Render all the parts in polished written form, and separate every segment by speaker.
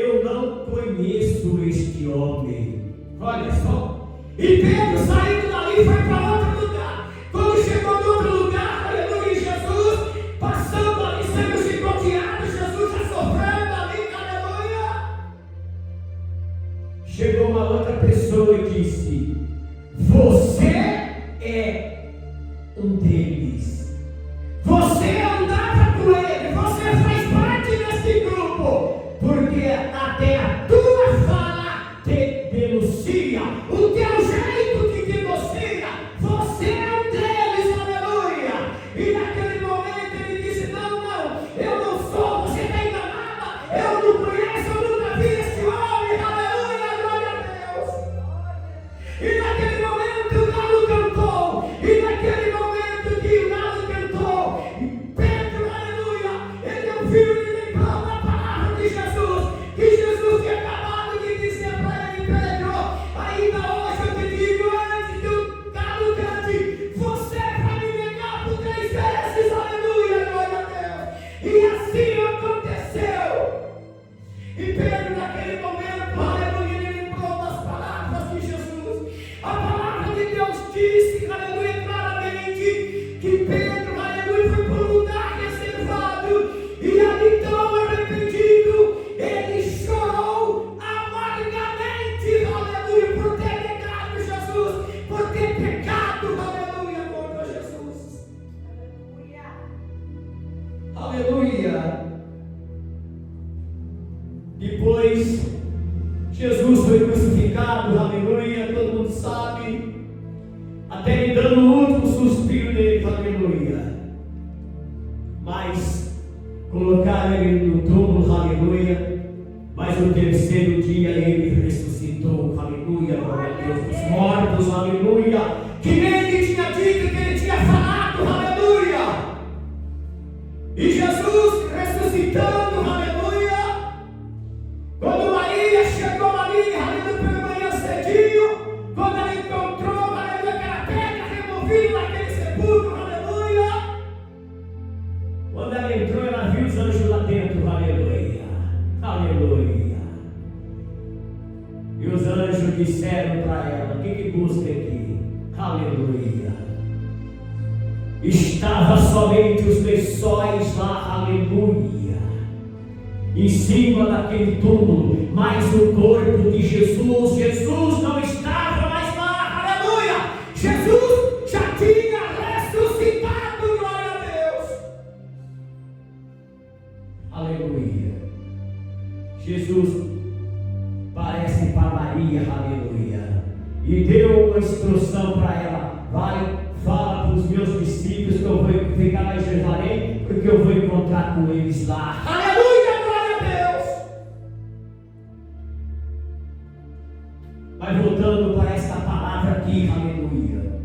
Speaker 1: eu não conheço este homem. Olha só. E Pedro, saindo dali, foi para outro lugar. Quando chegou em outro lugar, aleluia, Jesus, passando ali, sendo chicoteado, Jesus já sofrendo ali, aleluia. Chegou uma outra pessoa e disse: você é um deles. Você andava com ele, você faz parte desse grupo, porque até a tua fala te denuncia, o teu jeito te denuncia. Você é um deles, aleluia. E naquele momento ele disse: não, eu não sou, você está enganada, eu não conheço, eu nunca vi esse homem, aleluia, glória a Deus. E naquele momento o galo cantou, e naquele momento que o galo cantou, Pedro, aleluia, ele ouviu e lembrou da palavra de Jesus, que Jesus tinha acabado de dizer para ele: Pedro, ainda hoje eu te digo, antes que o galo cante, você vai me negar por 3 vezes, aleluia, glória a Deus. E assim aconteceu. E Pedro, naquele momento, aleluia, ele lembrou das palavras de Jesus. A palavra de Deus disse, aleluia, claramente, que Pedro, aleluia, foi para um lugar reservado. E ali, tão arrependido, ele chorou amargamente, aleluia, por ter negado Jesus, por ter pecado, aleluia, contra Jesus. Aleluia. Depois, Jesus foi crucificado, aleluia, todo mundo sabe, até ele dando o último suspiro dele, aleluia. Mas colocaram ele no túmulo, aleluia. Mas no terceiro dia ele ressuscitou, aleluia, glória a Deus, dos mortos, aleluia. Que nem ele tinha dito, que ele tinha falado, aleluia. E Jesus ressuscitando, aleluia. Quando Maria chegou ali, aleluia, pela manhã cedinho, quando ela encontrou, aleluia, aquela pedra removida naquele sepulcro, aleluia. Quando ela entrou, ela viu os anjos lá dentro, aleluia, aleluia. E os anjos disseram para ela: o que busca aqui? Aleluia. Estava somente os lençóis lá, aleluia, em cima daquele túmulo, mas o corpo de Jesus não estava mais lá, aleluia. Jesus já tinha ressuscitado, glória a Deus, aleluia. Jesus parece para Maria, aleluia, e deu uma instrução para ela: vai, fala para os meus discípulos que eu vou ficar lá em Jerusalém, porque eu vou encontrar com eles lá, aleluia, glória a Deus. Mas voltando para esta palavra aqui, aleluia,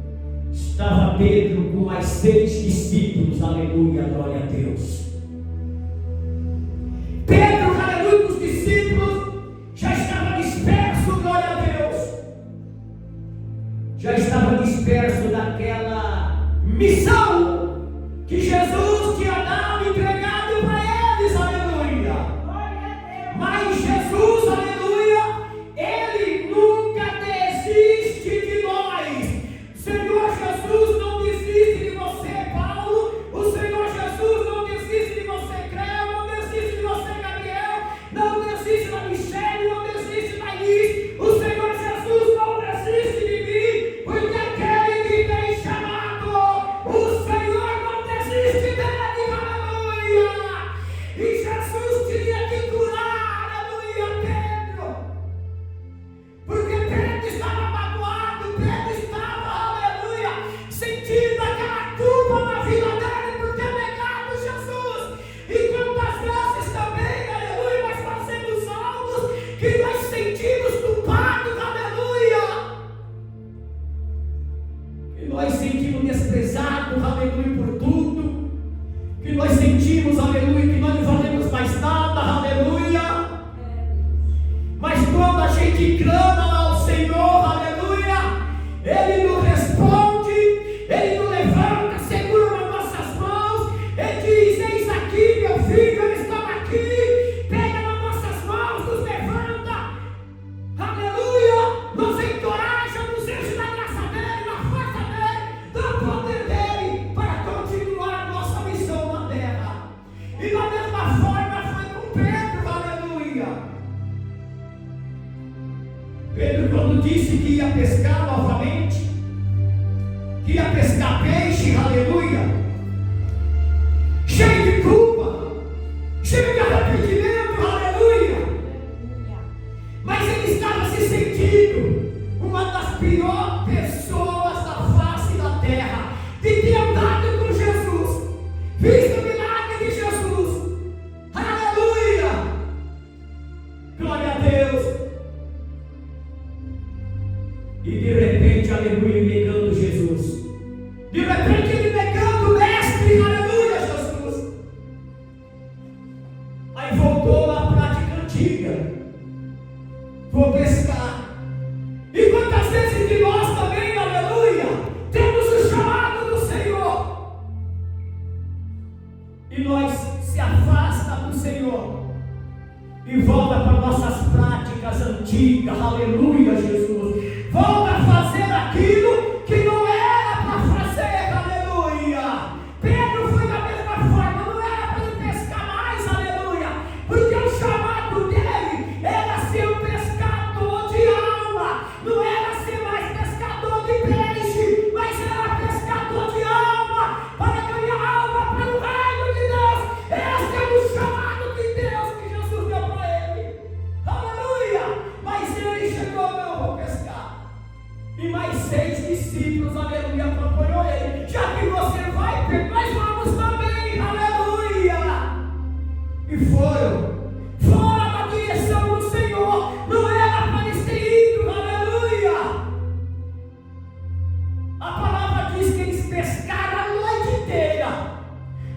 Speaker 1: estava Pedro com mais 6 discípulos, aleluia, glória a Deus. Pedro, aleluia, com os discípulos já estava disperso, glória a Deus, já estava disperso daquela missão que Jesus tinha dado, entregado para eles, aleluia. Mas Jesus, aleluia, ele nunca desiste de nós. Senhor Jesus não desiste de você, Paulo. O Senhor Jesus não desiste de você, Creu, não desiste de você, Gabriel, não desiste da Michele, não desiste da Liz. O Senhor Jesus não desiste de mim, porque aquele que tem chamado, o Senhor não desiste dele, aleluia. E Jesus tinha que curar, aleluia, Pedro, porque Pedro estava magoado, Pedro estava, aleluia, sentindo aquela culpa na vida dele por ter negado Jesus. E quantas vezes também, aleluia, nós fazemos algo que nós sentimos culpados, aleluia, que nós sentimos desprezados, aleluia, por tudo, que nós sentimos, aleluia, que nós não valemos mais nada, aleluia. Mas quando a gente clama ao Senhor, aleluia, Ele nos responde, Ele nos levanta, segura nas nossas mãos, Ele diz: eis aqui meu filho, eles estão aqui, pega nas nossas mãos, nos levanta. Pedro, quando disse que ia pescar novamente, que ia pescar peixe, aleluia, cheio de culpa, cheio de arrependimento, aleluia, mas ele estava se sentindo uma das piores pessoas da face da terra, de ter andado com Jesus, visto o milagre de Jesus, aleluia, glória a Deus. E de repente, aleluia, ele negando Jesus. De repente ele negando o mestre, aleluia, Jesus. Aí voltou à prática antiga. Vou pescar. E quantas vezes de nós também, aleluia, temos o chamado do Senhor. E nós se afasta do Senhor. E volta para nossas práticas antigas, aleluia, Jesus. Volta a fazer aquilo que não era para fazer, aleluia. Pedro foi da mesma forma, não era para ele pescar mais, aleluia, porque o chamado dele era ser um pescador de alma, não era ser mais pescador de peixe, mas era pescador de alma, para ganhar alma para o reino de Deus. Esse é o chamado de Deus que Jesus deu para ele, aleluia. Mas ele chegou, não, vou pescar. E mais 6 discípulos, aleluia, acompanhou ele. Já que você vai, Pedro, nós vamos também, aleluia. E foram na direção do Senhor. Não era para eles terem ido, aleluia. A palavra diz que eles pescaram a noite inteira,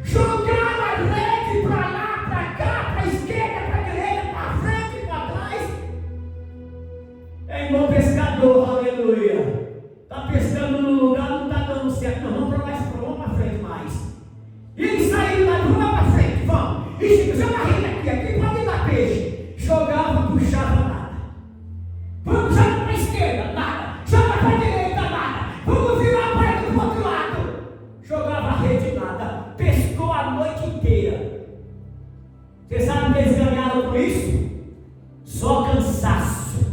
Speaker 1: jogaram a rede para lá, para cá, para a esquerda, para a direita, para a frente e para trás. É igual pescador, aleluia. Está pescando no lugar, não está dando certo, não. Vamos para mais, vamos para frente mais. E eles saíram lá, vamos para frente, vamos. E joga a rede aqui pode dar peixe. Jogava, puxava nada. Vamos jogar para a esquerda, nada. Joga para a direita, nada. Vamos virar a rede para o outro lado. Jogava a rede, nada. Pescou a noite inteira. Você sabe o que eles ganharam com isso? Só cansaço,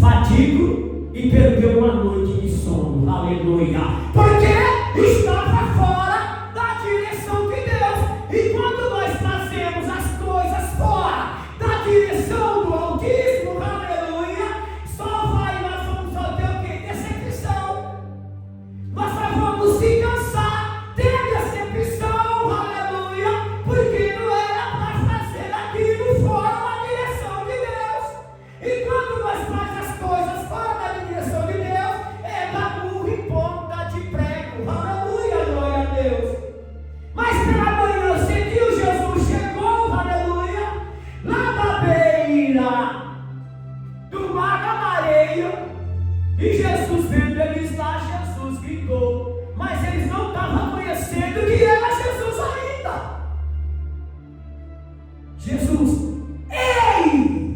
Speaker 1: fadigo e perdeu uma noite de sono, aleluia, porque estava fora da direção de Deus. E quando nós fazemos as coisas fora da direção do Altíssimo, aleluia, nós vamos ter o que? Decepção. Nós vamos se cansar, ter decepção, aleluia, porque não era para fazer aquilo fora da direção de Deus. E quando nós fazemos as coisas fora da direção de Deus, é da burra em ponta de prego, aleluia, glória a Deus. Mas pela manhã cedinho Jesus chegou, aleluia, lá da beira do mar da areia, e Jesus vendo eles lá, Jesus gritou, mas eles não estavam conhecendo que era Jesus ainda. Jesus, ei!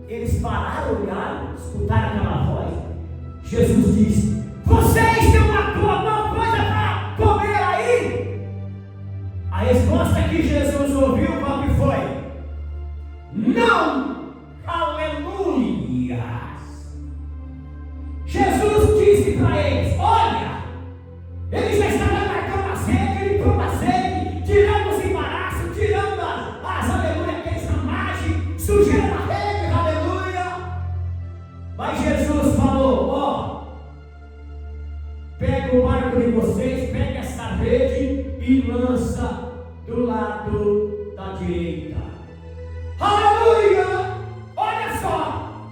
Speaker 1: Eles pararam, olharam, escutaram aquela voz. Jesus disse: vocês têm uma coisa para comer aí? A resposta que Jesus ouviu, qual que foi? Não! Aleluia! Jesus disse para eles: olha, ele já estava marcando a sede, ele pôs a sede, tirando os embaraços, tirando as aleluia, aqueles ramagens, sujeira na rede, aleluia. Mas Jesus falou: ó, pega o barco de vocês, pega essa rede e lança do lado da direita. Aleluia! Olha só,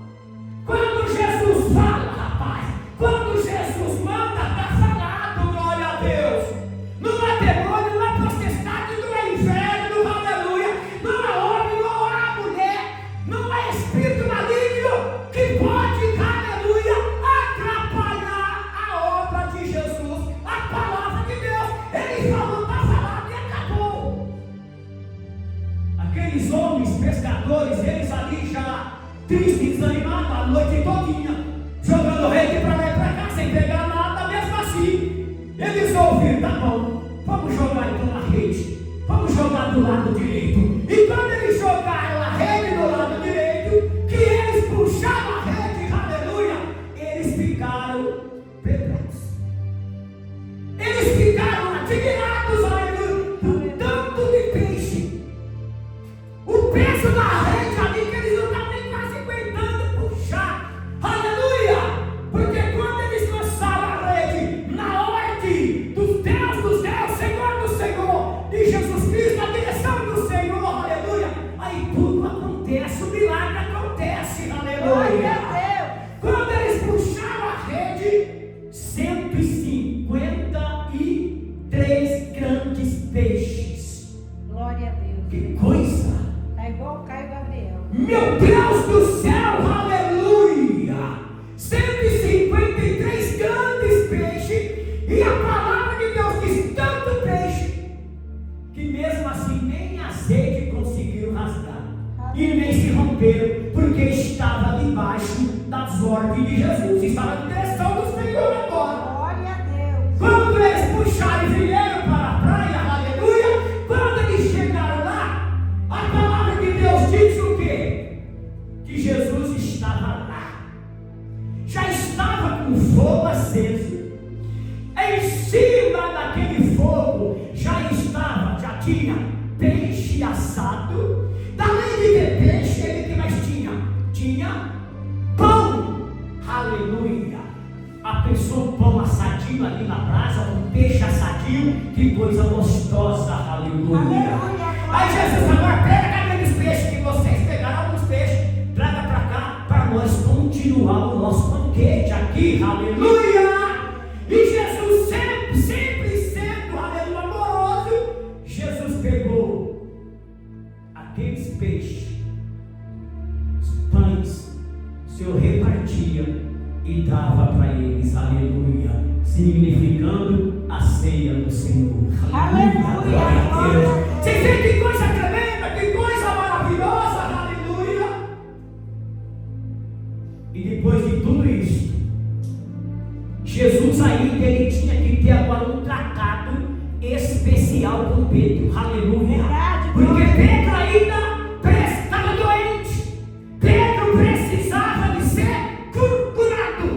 Speaker 1: quando Jesus fala, rapaz, quando Jesus manda, está falado, glória a Deus. Não há demônio, não há potestade, não há inferno, aleluia. Não há homem, não há mulher, não há espírito maligno que pode, aleluia, atrapalhar a obra de Jesus, a palavra de Deus. Ele falou, está falado e acabou. Aqueles homens pescadores, eles ali já tristes, desanimados, a noite todinha, jogando rede para lá e para cá, sem pegar nada, mesmo assim. Eles ouviram: tá bom, vamos jogar então a rede, vamos jogar do lado direito. E quando eles jogaram a rede do lado direito, que eles Meu Deus do céu, aleluia! 153 grandes peixes, e a palavra de Deus diz tanto peixe, que mesmo assim nem a sede conseguiu rasgar, e nem se romperam, porque estava debaixo das ordens de Jesus, estava na direção do Senhor agora.
Speaker 2: Glória a Deus.
Speaker 1: Quando eles puxaram e vieram para a praia, aleluia, quando eles chegaram lá, a palavra de Deus diz o quê? Que Jesus estava lá, já estava com fogo aceso, em cima daquele fogo já tinha peixe assado. Além de ter peixe, ele que mais tinha? Tinha pão, aleluia. A pessoa, um pão assadinho ali na brasa, um peixe assadinho, que coisa gostosa, aleluia. Aí Jesus agora pega aqueles peixes que vocês pegaram, alguns peixes, traga para cá, para nós continuar o nosso banquete aqui, aleluia. E Jesus sempre sendo, aleluia, amoroso, Jesus pegou aqueles peixes, os pães, o Senhor repartia e dava para eles, aleluia, significando a ceia do Senhor. Aleluia, glória a Deus. Vocês veem que coisa tremenda, que coisa maravilhosa, aleluia. E depois de tudo isso, Jesus ainda ele tinha que ter agora um tratado especial com Pedro, aleluia. Porque Pedro ainda estava doente, Pedro precisava de ser curado,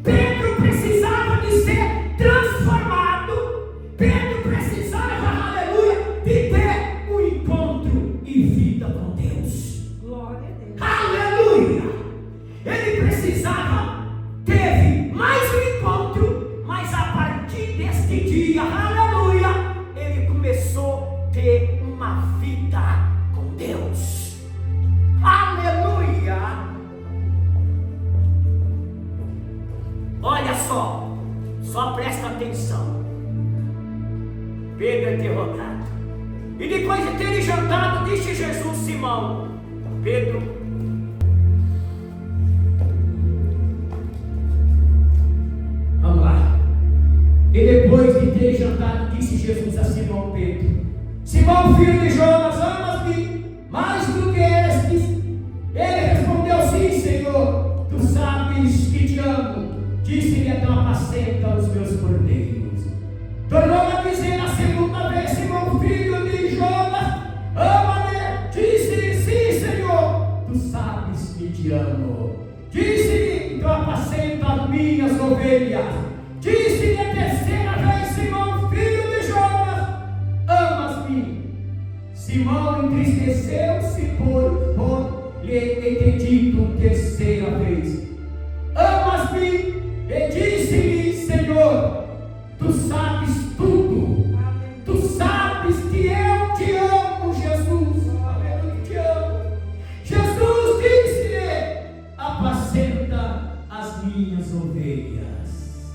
Speaker 1: Pedro precisava de ser transformado, Pedro precisava, aleluia, de ter um encontro e vida com Deus.
Speaker 2: Glória a Deus.
Speaker 1: Aleluia. Ele precisava, teve mais um encontro, mas a partir deste dia, aleluia, ele começou a ter uma vida com Deus. Aleluia. Olha só presta atenção. Pedro é interrogado, e depois de terem jantado, disse Jesus: Simão, Pedro, vamos lá. E depois de ter jantado, disse Jesus a Simão Pedro: Simão, filho de Jonas, amas-me mais do que estes? Ele respondeu: sim, Senhor, tu sabes que te amo. Disse-lhe: então apacenta os meus cordeiros. Tornou a dizer a segunda vez: Simão, filho de Jonas, ama-me? Disse-lhe: sim, Senhor, tu sabes que te amo. Disse-lhe: então apacenta as minhas ovelhas. Disse-lhe a terceira vez: Simão, filho de Jonas, amas-me? Simão entristeceu-se por lhe ter dito terceira vez: amas-me? E disse-lhe: Senhor, tu sabes tudo, tu sabes que eu te amo, Jesus. Aleluia, te amo. Jesus disse-lhe: apacenta as minhas ovelhas.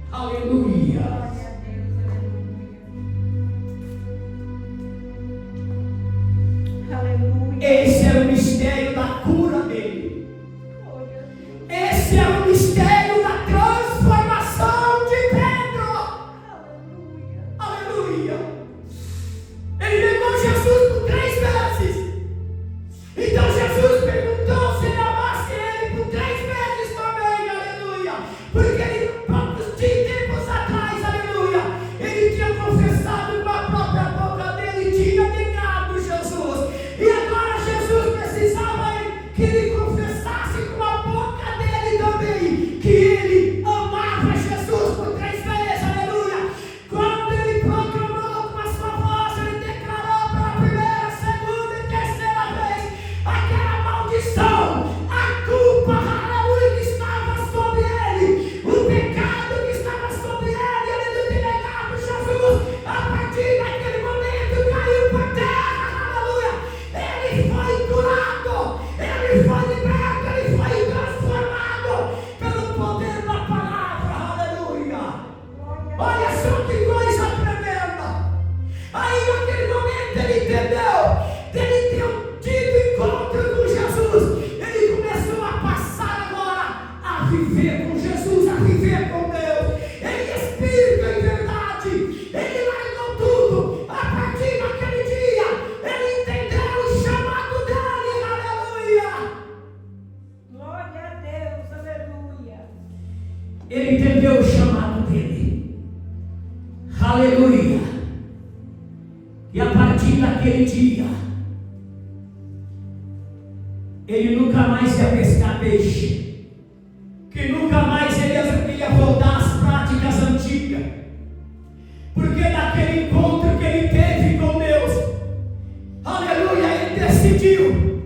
Speaker 1: Aleluia. Esse é o mistério da cura dele. Esse é o mistério da transformação de Pedro. Aleluia. Ele negou Jesus por 3 vezes. Então Jesus perguntou se ele amasse ele por 3 vezes também. Aleluia. Porque ele, poucos tempos atrás, aleluia, ele tinha confessado com a própria boca dele, tinha negado Jesus. E agora Jesus precisava que ele confessasse com a boca dele também que ele amava Jesus por 3 vezes, aleluia. Quando ele proclamou com a sua voz, ele declarou pela primeira, segunda e terceira vez aquela maldição, a culpa, aleluia, que estava sobre ele, o pecado que estava sobre ele, ele não tinha negado Jesus. A partir daquele momento caiu por terra, aleluia. Ele foi curado, ele foi ele nunca mais ia pescar peixe, que nunca mais ele ia voltar às práticas antigas, porque naquele encontro que ele teve com Deus, aleluia, ele decidiu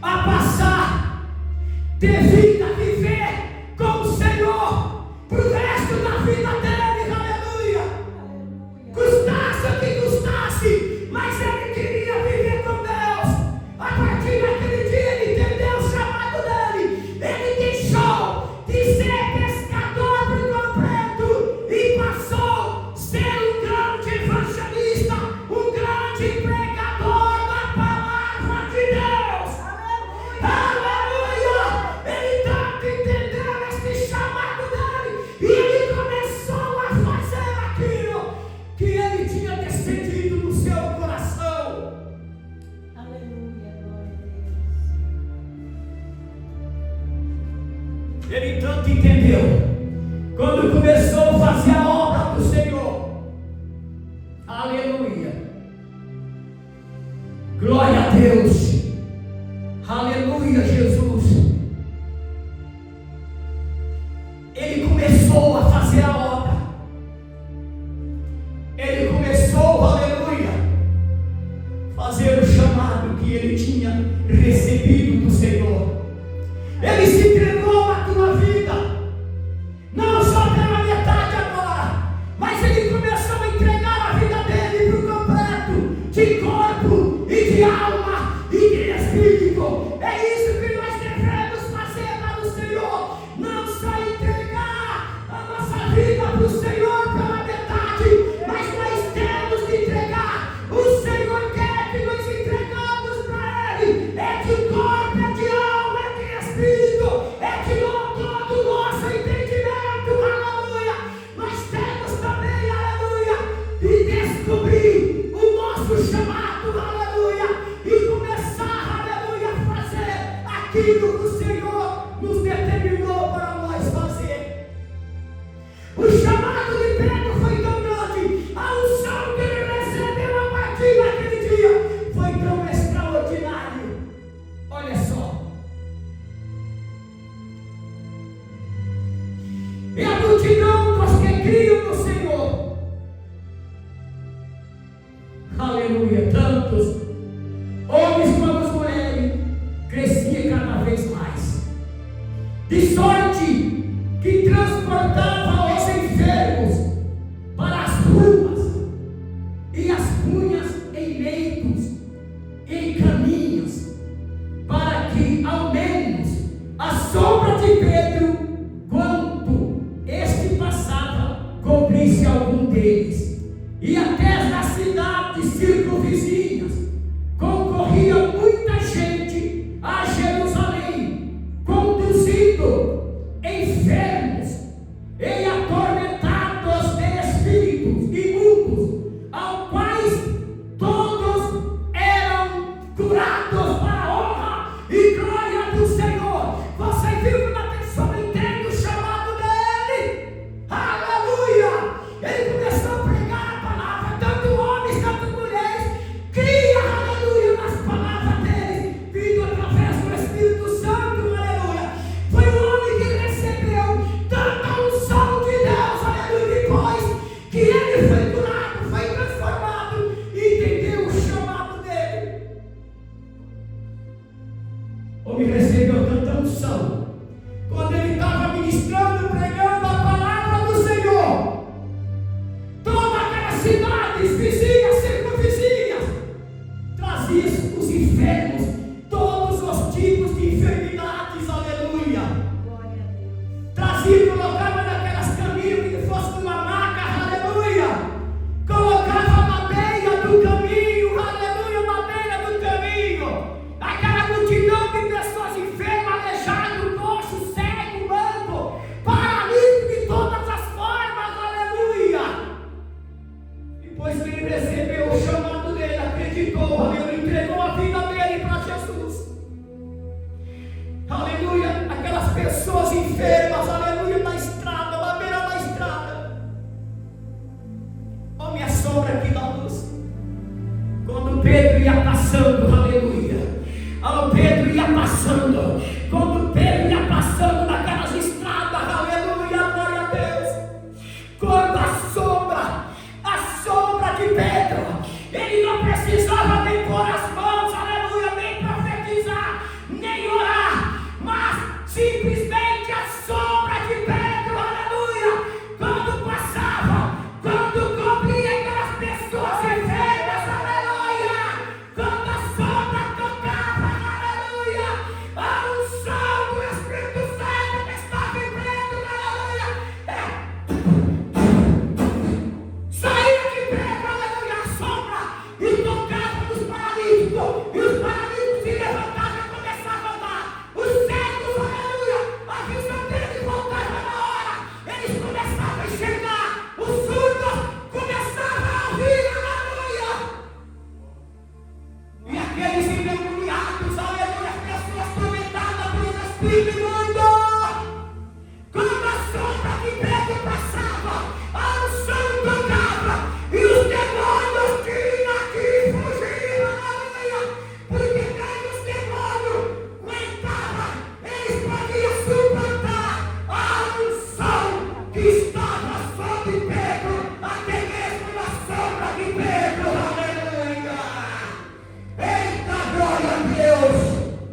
Speaker 1: a passar, ter vida, viver com o Senhor para o resto da vida dele, aleluia. Custasse o que custasse, mas ele queria viver com Deus. A partir daquele dia ele entendeu o chamado dele, ele deixou de ser pescador por completo e passou a ser um grande evangelista, um grande pregador da palavra de Deus. Aleluia! Ele tanto entendeu esse chamado dele e ele começou a fazer aquilo que ele tinha decidido no seu coração.
Speaker 2: Aleluia, glória a Deus.
Speaker 1: Ele tanto entendeu quando começou a fazer a obra do Senhor. Aleluia. Glória a Deus. Aleluia, Jesus. Ele começou a fazer a obra. Ele começou, aleluia, fazer o chamado que ele tinha recebido do Senhor. Ele se entregou à tua vida, não só pela metade agora, mas ele começou a entregar a vida dele por completo, de corpo e de alma e de espírito. É isso que nós devemos fazer para o Senhor, não só entregar a nossa vida para o Senhor pela metade, mas nós temos de entregar. O Senhor quer que nós entregamos para Ele, é de corpo, é de alma, é de espírito, é de todo o nosso entendimento, aleluia. Nós temos também, aleluia, de descobrir o nosso chamado, aleluia, e começar, aleluia, a fazer aquilo que o Senhor nos determinou para nós fazer. O chamado de Pedro foi tão grande, a unção que ele recebeu a partir daquele dia foi tão extraordinário. Olha só. E a multidão dos que criam no Senhor, aleluia, tantos homens como mulheres, crescia cada vez mais, de sorte que transportava os enfermos para as ruas e as punhas em leitos e em caminhos, para que ao menos a sombra de Pedro, quando este passava, cobrisse algum deles. E até nas cidades circunvizinhas concorria muita gente a Jerusalém, conduzindo enfermos e atormentados de espíritos imundos, aos quais todos eram curados para a honra e glória do Senhor. Você viu quando a pessoa entende o chamado dele? Aleluia! Ele começou a pregar a palavra, tanto homens quanto mulheres, cria, aleluia, nas palavras dele, vindo através do Espírito Santo, aleluia. Foi um homem que recebeu tanta unção de Deus, aleluia, depois que ele foi curado, foi transformado e entendeu o chamado dele. O homem recebeu tanta unção, quando ele estava ministrando, pregando a palavra do Senhor, todas aquelas cidades, vizinhas, circunvizinhas, trazia os enfermos, todos os tipos de enfermidades, aleluia.
Speaker 2: Glória a Deus.
Speaker 1: Trazia, colocava naquelas caminhos que fosse uma maca, aleluia. Colocava na beira do caminho, aleluia, na beira do caminho. Aquela multidão de pessoas enfermas, aleijadas, firme